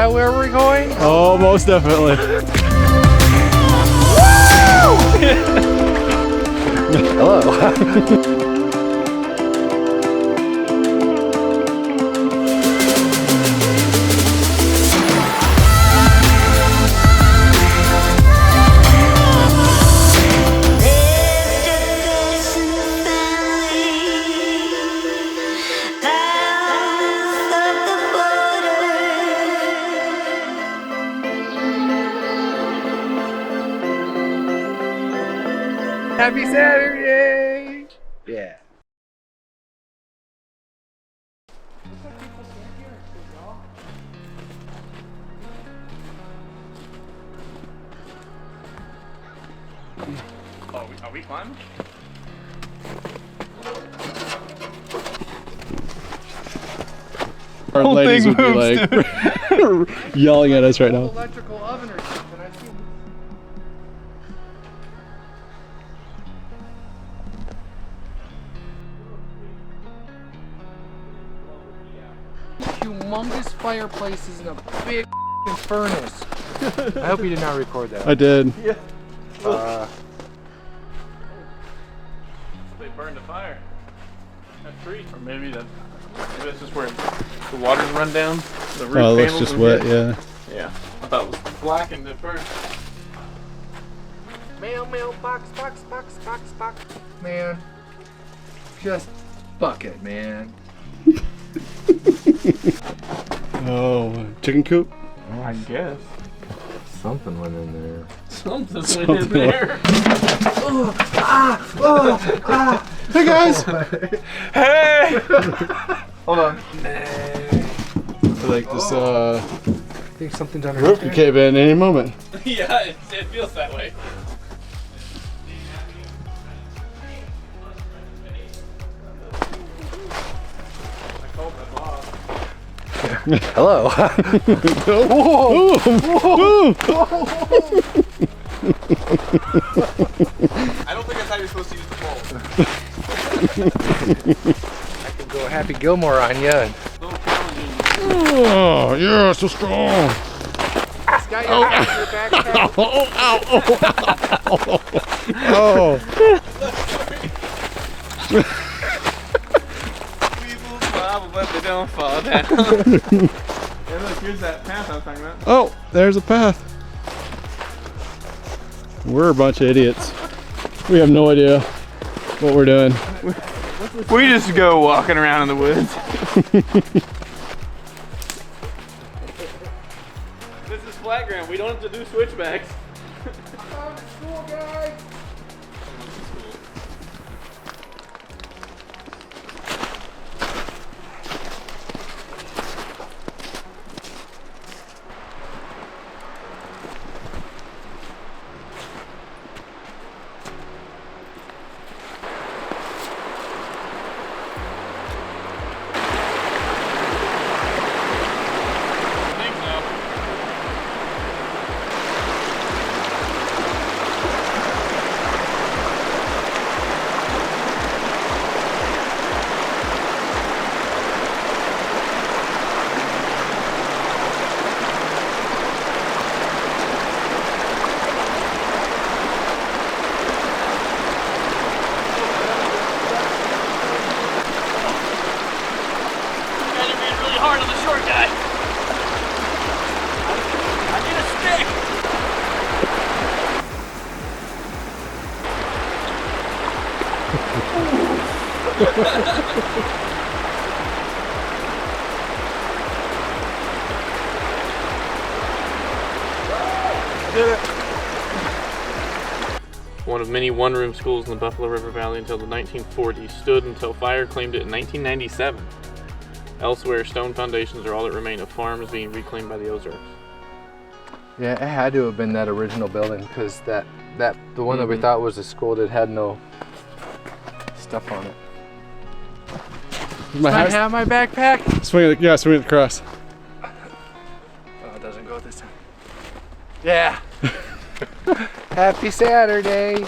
that where we're going? Oh, most definitely. Hello. Happy Saturday! Yeah. Oh, are we climbing? Our Whole ladies thing would moves, be like yelling at us right now. Electrical oven or something, I see. Humongous fireplaces and a big furnace. I hope you did not record that. I did. Yeah. They burned the fire. That tree. Or maybe that's just where the water's run down. The roof Oh, it looks panels just and wet, shit. yeah. Yeah. I thought it was blackened at first. Mail, box. Man. Just bucket, man. Oh, chicken coop? I guess. Something went in there. Something went in there. Hey guys! Hey! Hold on. Like this I think something's under roof could cave in any moment. Yeah, it feels that way. Hello. Whoa. I don't think that's how you're supposed to use the pole. I could go Happy Gilmore on you. A little challenging. Oh, you're so strong. Got your backpack. Oh. People smile, but they don't fall down. Yeah, look, here's that path I was talking about. Oh, there's a path. We're a bunch of idiots. We have no idea what we're doing. We just go walking around in the woods. This is flat ground. We don't have to do switchbacks. I found a school, guys. Hard on the short guy. I need a stick. Did it. One of many one-room schools in the Buffalo River Valley until the 1940s, stood until fire claimed it in 1997. Elsewhere, stone foundations are all that remain of farms being reclaimed by the Ozarks. Yeah, it had to have been that original building because the one that we thought was a school that had no stuff on it. My I house. have my backpack. Swing it, yeah, swing it across. Oh, it doesn't go this time. Yeah. Happy Saturday.